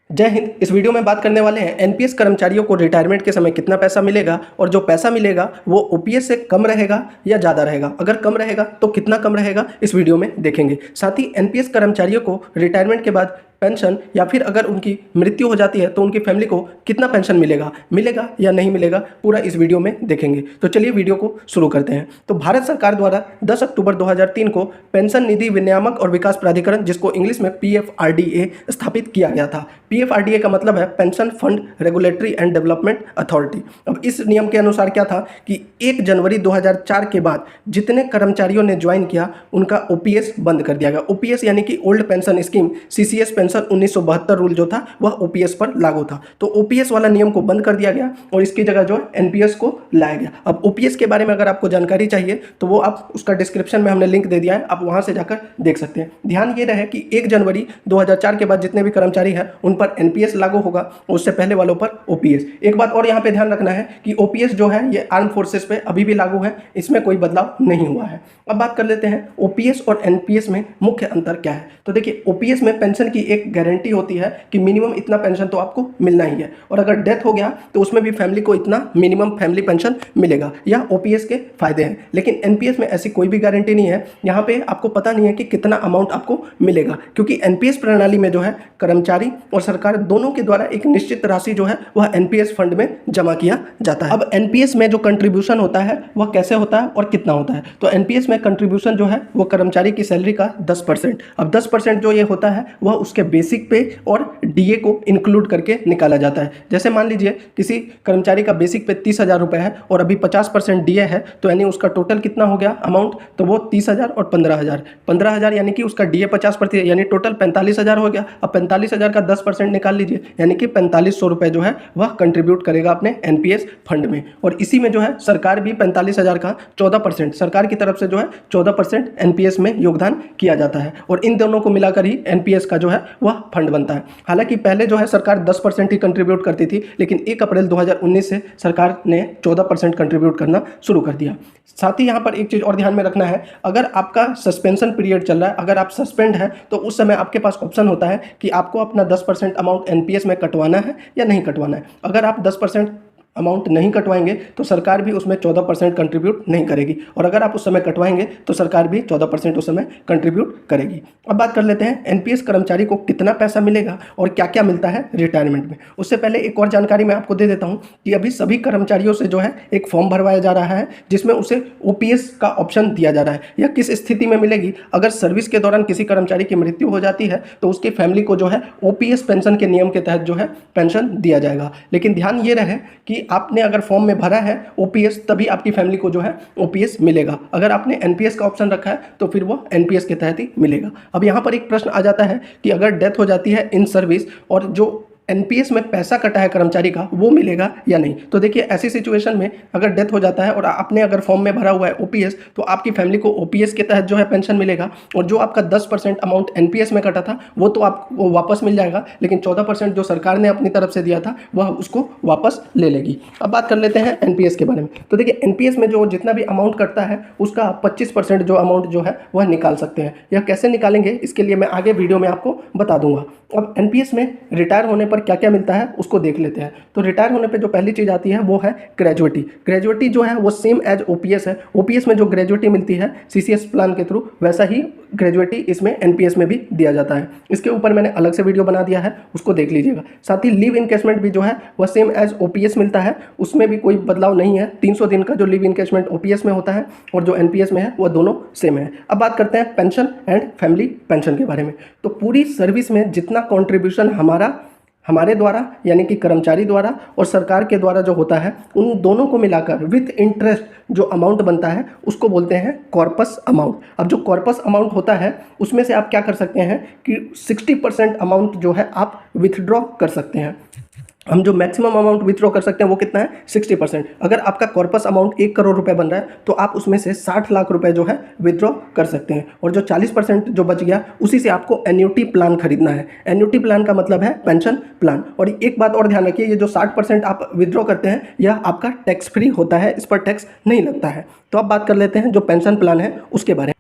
जय हिंद। इस वीडियो में बात करने वाले हैं एनपीएस कर्मचारियों को रिटायरमेंट के समय कितना पैसा मिलेगा और जो पैसा मिलेगा वो ओपीएस से कम रहेगा या ज़्यादा रहेगा। अगर कम रहेगा तो कितना कम रहेगा इस वीडियो में देखेंगे। साथ ही एनपीएस कर्मचारियों को रिटायरमेंट के बाद पेंशन या फिर अगर उनकी मृत्यु हो जाती है तो उनकी फैमिली को कितना पेंशन मिलेगा या नहीं मिलेगा, पूरा इस वीडियो में देखेंगे। तो चलिए वीडियो को शुरू करते हैं। तो भारत सरकार द्वारा 10 अक्टूबर 2003 को पेंशन निधि विनियामक और विकास प्राधिकरण, जिसको इंग्लिश में पीएफआरडीए स्थापित किया गया था। पीएफआरडीए का मतलब है pension fund regulatory and development authority. अब इस नियम के अनुसार क्या था कि 1 जनवरी 2004 के बाद जितने कर्मचारियों ने ज्वाइन किया उनका ओपीएस बंद कर दिया गया। ओपीएस यानी कि old pension scheme, CCS pension 1972 rule जो था वह ओपीएस पर लागू था। तो ओपीएस वाला नियम को बंद कर दिया गया और इसकी जगह जो है एनपीएस को लाया गया। अब ओपीएस के बारे में अगर आपको जानकारी चाहिए तो वो आप उसका डिस्क्रिप्शन में हमने लिंक दे दिया है, आप वहां से जाकर देख सकते हैं। ध्यान ये रहे कि 1 जनवरी 2004 के बाद जितने भी कर्मचारी हैं उन पर एनपीएस लागू होगा, उससे पहले वालों पर ओपीएस। एक बात और यहाँ पे ध्यान रखना है कि ओपीएस जो है ये आर्म फोर्सेस पे अभी भी लागू है, इसमें कोई बदलाव नहीं हुआ है। अब बात कर लेते हैं ओपीएस और एनपीएस में मुख्य अंतर क्या है। तो देखिए, ओपीएस में पेंशन की एक गारंटी होती है कि मिनिमम इतना पेंशन तो आपको मिलना ही है, और अगर डेथ हो गया तो उसमें भी फैमिली को इतना मिनिमम फैमिली पेंशन मिलेगा। यह ओपीएस के फायदे हैं। लेकिन एनपीएस में ऐसी कोई भी गारंटी नहीं है। यहाँ पे आपको पता नहीं है कि कितना अमाउंट आपको मिलेगा, क्योंकि एनपीएस प्रणाली में जो है कर्मचारी और सरकार दोनों के द्वारा एक निश्चित राशि जो है वह एनपीएस फंड में जमा किया जाता है। अब एनपीएस में जो कंट्रीब्यूशन होता है वह कैसे होता है और कितना होता है। तो एनपीएस में कंट्रीब्यूशन जो है वो कर्मचारी की सैलरी का 10%। अब 10% जो ये होता है वह उसके बेसिक पे और डीए को इंक्लूड करके निकाला जाता है। जैसे मान लीजिए किसी कर्मचारी का बेसिक पे 30,000 रुपये है और अभी 50% डीए है, तो यानी उसका टोटल कितना हो गया अमाउंट, तो वो 30,000 और 15,000। 15,000 यानी कि उसका डीए 50%, यानी टोटल 45,000 हो गया। अब 45,000 का 10% निकाल लीजिए, यानी कि 4500 रुपये जो है वह कंट्रीब्यूट करेगा अपने एनपीएस फंड में। और इसी में जो है सरकार भी 45,000 का 14%, सरकार की तरफ से जो है 14% एनपीएस में योगदान किया जाता है। और इन दोनों को मिलाकर ही एनपीएस का जो है वह फंड बनता है। हालांकि पहले जो है सरकार 10% ही कंट्रीब्यूट करती थी, लेकिन 1 अप्रैल 2019 से सरकार ने 14% कंट्रीब्यूट करना शुरू कर दिया। साथ ही यहाँ पर एक चीज़ और ध्यान में रखना है, अगर आपका सस्पेंशन पीरियड चल रहा है, अगर आप सस्पेंड है, तो उस समय आपके पास ऑप्शन होता है कि आपको अपना 10% अमाउंट एनपीएस में कटवाना है या नहीं कटवाना है। अगर आप 10% अमाउंट नहीं कटवाएंगे तो सरकार भी उसमें 14% कंट्रीब्यूट नहीं करेगी, और अगर आप उस समय कटवाएंगे तो सरकार भी 14% उस समय कंट्रीब्यूट करेगी। अब बात कर लेते हैं एनपीएस कर्मचारी को कितना पैसा मिलेगा और क्या क्या मिलता है रिटायरमेंट में। उससे पहले एक और जानकारी मैं आपको दे देता हूं कि अभी सभी कर्मचारियों से जो है एक फॉर्म भरवाया जा रहा है, जिसमें उसे ओपीएस का ऑप्शन दिया जा रहा है। यह किस स्थिति में मिलेगी, अगर सर्विस के दौरान किसी कर्मचारी की मृत्यु हो जाती है तो उसकी फैमिली को जो है ओपीएस पेंशन के नियम के तहत जो है पेंशन दिया जाएगा। लेकिन ध्यान ये रहे कि आपने अगर फॉर्म में भरा है ओपीएस, तभी आपकी फैमिली को जो है ओपीएस मिलेगा। अगर आपने एनपीएस का ऑप्शन रखा है तो फिर वो एनपीएस के तहत ही मिलेगा। अब यहाँ पर एक प्रश्न आ जाता है कि अगर डेथ हो जाती है इन सर्विस और जो एनपीएस में पैसा कटा है कर्मचारी का वो मिलेगा या नहीं। तो देखिए, ऐसी सिचुएशन में अगर डेथ हो जाता है और आपने अगर फॉर्म में भरा हुआ है ओपीएस, तो आपकी फैमिली को ओपीएस के तहत जो है पेंशन मिलेगा, और जो आपका 10% अमाउंट एनपीएस में कटा था वो तो आपको वापस मिल जाएगा, लेकिन 14% जो सरकार ने अपनी तरफ से दिया था वह उसको वापस ले लेगी। अब बात कर लेते हैं एनपीएस के बारे में। तो देखिए, एनपीएस में जो जितना भी अमाउंट कटता है उसका 25% जो अमाउंट जो है वह निकाल सकते हैं। यह कैसे निकालेंगे इसके लिए मैं आगे वीडियो में आपको बता दूंगा। अब एनपीएस में रिटायर होने पर क्या क्या मिलता है उसको देख लेते हैं। तो रिटायर होने पे जो पहली चीज़ आती है वो है ग्रेजुएटी। ग्रेजुएटी जो है वो सेम एज ओपीएस है। ओपीएस में जो ग्रेजुएटी मिलती है सीसीएस प्लान के थ्रू, वैसा ही ग्रेजुएटी इसमें एनपीएस में भी दिया जाता है। इसके ऊपर मैंने अलग से वीडियो बना दिया है, उसको देख लीजिएगा। साथ ही लीव इनकेशमेंट भी जो है वह सेम एज ओपीएस मिलता है, उसमें भी कोई बदलाव नहीं है। 300 दिन का जो लीव इनकेशमेंट ओपीएस में होता है और जो एनपीएस में है वह दोनों सेम है। अब बात करते हैं पेंशन एंड फैमिली पेंशन के बारे में। तो पूरी सर्विस में जितना कॉन्ट्रीब्यूशन हमारे द्वारा यानी कि कर्मचारी द्वारा और सरकार के द्वारा जो होता है, उन दोनों को मिलाकर विथ इंटरेस्ट जो अमाउंट बनता है उसको बोलते हैं कॉर्पस अमाउंट। अब जो कॉर्पस अमाउंट होता है उसमें से आप क्या कर सकते हैं कि 60% अमाउंट जो है आप विथड्रॉ कर सकते हैं। हम जो मैक्सिमम अमाउंट विथड्रॉ कर सकते हैं वो कितना है, 60%। अगर आपका कॉर्पस अमाउंट 1 करोड़ रुपए बन रहा है तो आप उसमें से 60 लाख रुपए जो है विथड्रॉ कर सकते हैं, और जो 40% जो बच गया उसी से आपको एन्युटी प्लान खरीदना है। एन्युटी प्लान का मतलब है पेंशन प्लान। और एक बात और ध्यान रखिए, ये जो 60% आप विथड्रॉ करते हैं यह आपका टैक्स फ्री होता है, इस पर टैक्स नहीं लगता है। तो अब बात कर लेते हैं जो पेंशन प्लान है उसके बारे में।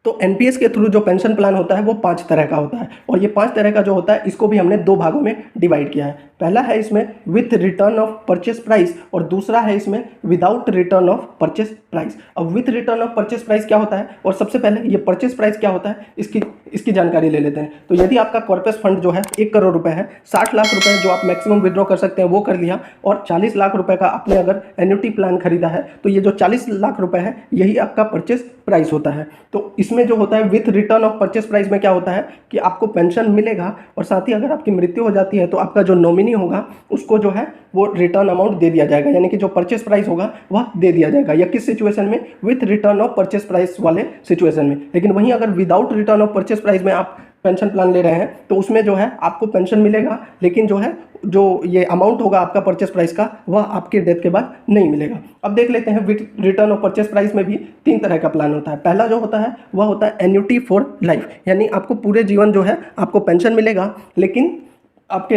तो एनपीएस के थ्रू जो पेंशन प्लान होता है वो 5 तरह का होता है, और ये 5 तरह का जो होता है इसको भी हमने 2 भागों में डिवाइड किया है। पहला है इसमें with return of purchase price, और दूसरा है इसमें without return of purchase price. अब with return of purchase price क्या होता है, और सबसे पहले ये परचेस प्राइस क्या होता है इसकी जानकारी ले लेते हैं। तो यदि आपका कॉर्पस फंड जो है 1 करोड़ रुपए है, 60 लाख रुपए जो आप मैक्सिमम विड्रॉ कर सकते हैं वो कर लिया, और 40 लाख रुपए का आपने अगर एन्युटी प्लान खरीदा है, तो ये जो 40 लाख रुपए है यही आपका परचेस प्राइस होता है। तो इसमें जो होता है with return of purchase price में क्या होता है कि आपको पेंशन मिलेगा, और साथ ही अगर आपकी मृत्यु हो जाती है तो आपका जो नॉमिनी होगा उसको जो है वो रिटर्न अमाउंट दे दिया जाएगा, यानी कि जो परचेस प्राइस होगा वह दे दिया जाएगा। या किस सिचुएशन में, with return of purchase price वाले सिचुएशन में। लेकिन वहीं अगर without return of purchase price में आप पेंशन प्लान ले रहे हैं तो उसमें जो है आपको पेंशन मिलेगा, लेकिन जो है जो ये अमाउंट होगा आपका परचेस प्राइस का वह आपके डेथ के बाद नहीं मिलेगा। अब देख लेते हैं with return of purchase price में भी 3 तरह का प्लान होता है। पहला जो होता है वह होता है एन्युटी फॉर लाइफ, यानी आपको पूरे जीवन जो है आपको पेंशन मिलेगा, लेकिन आपकी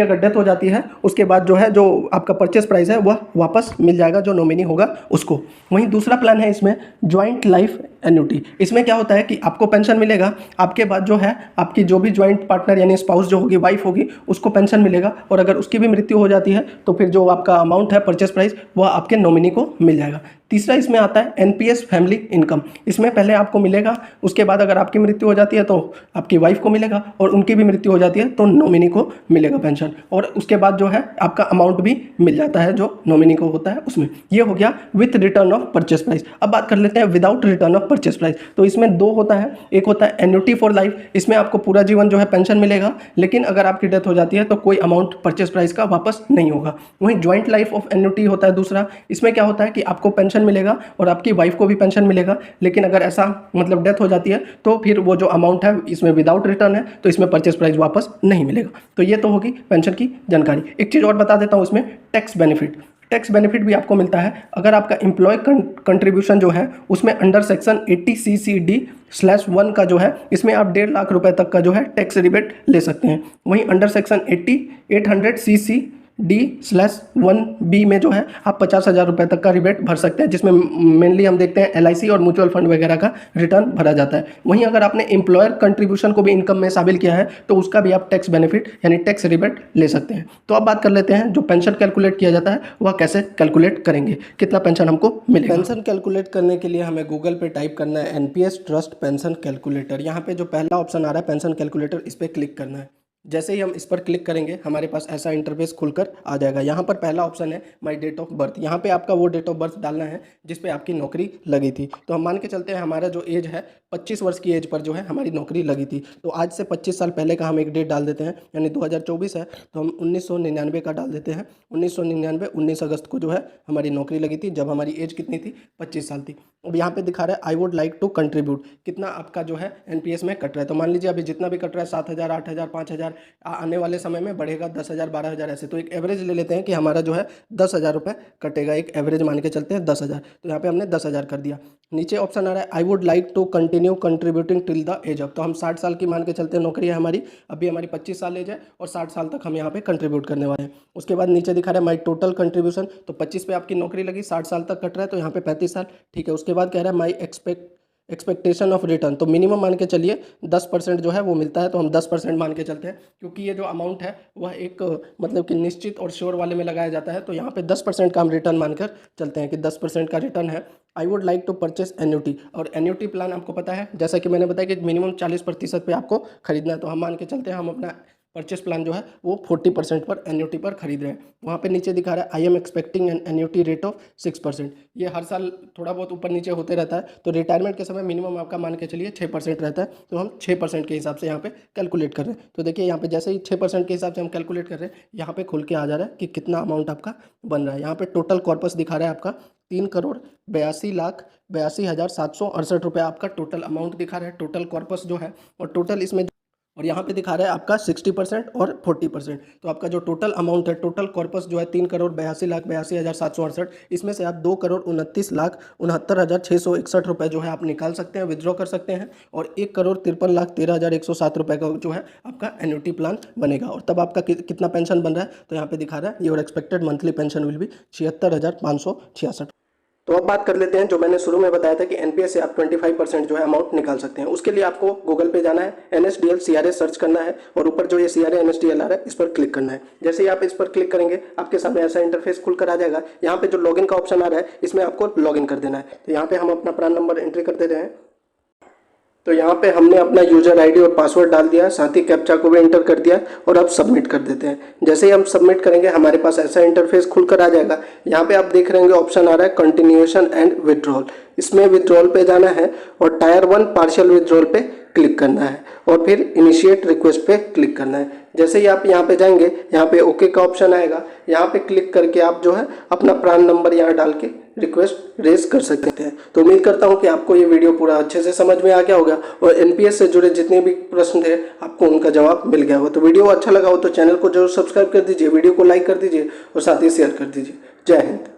अगर डेथ हो जाती है उसके बाद जो है जो आपका परचेस प्राइस है वह वापस मिल जाएगा जो नॉमिनी होगा उसको। वहीं दूसरा प्लान है इसमें ज्वाइंट लाइफ एन्युटी। इसमें क्या होता है कि आपको पेंशन मिलेगा, आपके बाद जो है आपकी जो भी ज्वाइंट पार्टनर यानी स्पाउस जो होगी, वाइफ होगी, उसको पेंशन मिलेगा, और अगर उसकी भी मृत्यु हो जाती है तो फिर जो आपका अमाउंट है परचेस प्राइस वह आपके नॉमिनी को मिल जाएगा। तीसरा इसमें आता है एनपीएस फैमिली इनकम। इसमें पहले आपको मिलेगा, उसके बाद अगर आपकी मृत्यु हो जाती है तो आपकी वाइफ को मिलेगा, और उनकी भी मृत्यु हो जाती है तो नॉमिनी को मिलेगा पेंशन, और उसके बाद जो है आपका अमाउंट भी मिल जाता है जो नॉमिनी को होता है उसमें। ये हो गया with return of purchase price. अब बात कर लेते हैं without return of purchase price. तो इसमें 2 होता है, एक होता है एन्युटी फॉर लाइफ, इसमें आपको पूरा जीवन जो है पेंशन मिलेगा, लेकिन अगर आपकी डेथ हो जाती है तो कोई अमाउंट परचेस प्राइस का वापस नहीं होगा। वहीं ज्वाइंट लाइफ ऑफ एन्युटी होता है दूसरा। इसमें क्या होता है कि आपको पेंशन मिलेगा और आपकी वाइफ को भी पेंशन मिलेगा, लेकिन अगर ऐसा मतलब डेथ हो जाती है तो फिर वो जो अमाउंट है इसमें विदाउट रिटर्न है, तो इसमें परचेस प्राइस वापस नहीं मिलेगा। तो ये तो होगी पेंशन की जानकारी। एक चीज़ और बता देता हूँ, इसमें टैक्स बेनिफिट भी आपको मिलता है अगर आपका एम्प्लॉय कंट्रीब्यूशन जो है उसमें अंडर सेक्शन 80CCD/1 का जो है इसमें आप 1.5 लाख रुपए तक का जो है टैक्स रिबेट ले सकते हैं। वहीं अंडर सेक्शन 800CCD/1B में जो है आप 50,000 रुपये तक का रिबेट भर सकते हैं, जिसमें मेनली हम देखते हैं LIC और म्यूचुअल फंड वगैरह का रिटर्न भरा जाता है। वहीं अगर आपने एम्प्लॉयर कंट्रीब्यूशन को भी इनकम में शामिल किया है तो उसका भी आप टैक्स बेनिफिट यानी टैक्स रिबेट ले सकते हैं। तो अब बात कर लेते हैं जो पेंशन कैलकुलेट किया जाता है वह कैसे कैलकुलेट करेंगे, कितना पेंशन हमको मिलेगा। पेंशन कैलकुलेट करने के लिए हमें गूगल पे टाइप करना है NPS ट्रस्ट पेंशन कैलकुलेटर। यहाँ पे जो पहला ऑप्शन आ रहा है पेंशन कैलकुलेटर, इस पर क्लिक करना है। जैसे ही हम इस पर क्लिक करेंगे हमारे पास ऐसा इंटरफेस खुलकर आ जाएगा। यहाँ पर पहला ऑप्शन है माय डेट ऑफ बर्थ। यहाँ पे आपका वो डेट ऑफ बर्थ डालना है जिस पे आपकी नौकरी लगी थी। तो हम मान के चलते हैं हमारा जो एज है 25 वर्ष की एज पर जो है हमारी नौकरी लगी थी, तो आज से 25 साल पहले का हम एक डेट डाल देते हैं, यानी 2024 है तो हम 1999 का डाल देते हैं। 1999 19 अगस्त को जो है हमारी नौकरी लगी थी, जब हमारी एज कितनी थी, 25 साल थी। अब यहाँ पे दिखा रहा है I would like to contribute, कितना आपका जो है NPS में कट रहा है। तो मान लीजिए अभी जितना भी कट रहा है 7,000 8,000 5,000, आने वाले समय में बढ़ेगा 10,000 12,000 ऐसे। तो एक एवरेज ले लेते हैं कि हमारा जो है 10,000 रुपये कटेगा, एक एवरेज मान के चलते हैं 10,000। तो यहाँ पे हमने 10,000 कर दिया। नीचे ऑप्शन आ रहा है I would like to continue contributing till the age of. तो हम 60 साल की मान के चलते हैं नौकरी है हमारी, अभी हमारी 25 साल एज है और 60 साल तक हम यहाँ पे कंट्रीब्यूट करने वाले हैं। उसके बाद नीचे दिखा रहा है माई टोटल कंट्रीब्यूशन, तो 25 पे आपकी नौकरी लगी, 60 साल तक कट रहा है तो यहाँ पे 35 साल, ठीक है। उसके बाद कह रहा है माई एक्सपेक्टेशन ऑफ रिटर्न, तो मिनिमम मान के चलिए 10% जो है वो मिलता है, तो हम 10% मान के चलते हैं, क्योंकि ये जो अमाउंट है वह एक मतलब कि निश्चित और श्योर वाले में लगाया जाता है। तो यहाँ पे 10% का हम रिटर्न मानकर चलते हैं कि 10% का रिटर्न है। I would like to purchase annuity, और एन्युटी प्लान आपको पता है जैसा कि मैंने बताया कि मिनिमम 40% पे आपको खरीदना है, तो हम मान के चलते हैं हम अपना परचेस प्लान जो है वो 40% पर एन्युटी पर खरीद रहे हैं। वहाँ पे नीचे दिखा रहा है I am expecting N annuity rate of 6%। ये हर साल थोड़ा बहुत ऊपर नीचे होते रहता है, तो रिटायरमेंट के समय मिनिमम आपका मान के चलिए 6% रहता है, तो हम 6% के हिसाब से यहाँ पे कैलकुलेट कर रहे हैं। तो देखिए यहाँ पे जैसे ही 6% के हिसाब से हम कैलकुलेट कर रहे हैं, यहाँ पे खुल के आ जा रहा है कि कितना अमाउंट आपका बन रहा है। यहाँ पे टोटल कॉर्पस दिखा रहा है आपका 3,82,82,768 रुपये आपका टोटल अमाउंट दिखा रहा है, टोटल कॉर्पस जो है। और टोटल इसमें और यहाँ पे दिखा रहा है आपका 60% और 40%। तो आपका जो टोटल अमाउंट है, टोटल कॉर्पस जो है 3,82,82,768, इसमें से आप 2,29,69,69,661 रुपये जो है आप निकाल सकते हैं, विद्रॉ कर सकते हैं, और 1,53,13,107 रुपये का जो है आपका एन्युटी प्लान बनेगा। और तब आपका कितना पेंशन बन रहा है, तो यहाँ पे दिखा रहा है your expected monthly pension will be 76,566। तो अब बात कर लेते हैं जो मैंने शुरू में बताया था कि एनपीएस से आप 25% जो है अमाउंट निकाल सकते हैं। उसके लिए आपको गूगल पे जाना है, एनएसडीएल सीआरए सर्च करना है और ऊपर जो ये सीआरए एनएसडीएल आ रहा है इस पर क्लिक करना है। जैसे ही आप इस पर क्लिक करेंगे आपके सामने ऐसा इंटरफेस खुलकर आ जाएगा। यहाँ पे जो लॉगिन का ऑप्शन आ रहा है इसमें आपको लॉगिन कर देना है। तो यहाँ पे हम अपना प्रान नंबर एंट्री कर दे रहे हैं। तो यहाँ पे हमने अपना यूजर आईडी और पासवर्ड डाल दिया, साथ ही कैप्चा को भी एंटर कर दिया और अब सबमिट कर देते हैं। जैसे ही हम सबमिट करेंगे हमारे पास ऐसा इंटरफेस खुलकर आ जाएगा। यहाँ पे आप देख रहे होंगे ऑप्शन आ रहा है कंटिन्यूएशन एंड विड्रॉल। इसमें विड्रॉल पे जाना है और टायर 1 पार्शियल विड्रॉल पे क्लिक करना है और फिर इनिशिएट रिक्वेस्ट पे क्लिक करना है। जैसे ही आप यहाँ पे जाएंगे यहाँ पे ओके का ऑप्शन आएगा। यहाँ पे क्लिक करके आप जो है अपना प्रान नंबर यहाँ डाल के रिक्वेस्ट रेज कर सकते हैं। तो उम्मीद करता हूँ कि आपको ये वीडियो पूरा अच्छे से समझ में आ गया होगा और एनपीएस से जुड़े जितने भी प्रश्न थे आपको उनका जवाब मिल गया होगा। तो वीडियो अच्छा लगा हो तो चैनल को जरूर सब्सक्राइब कर दीजिए, वीडियो को लाइक कर दीजिए और साथ ही शेयर कर दीजिए। जय हिंद।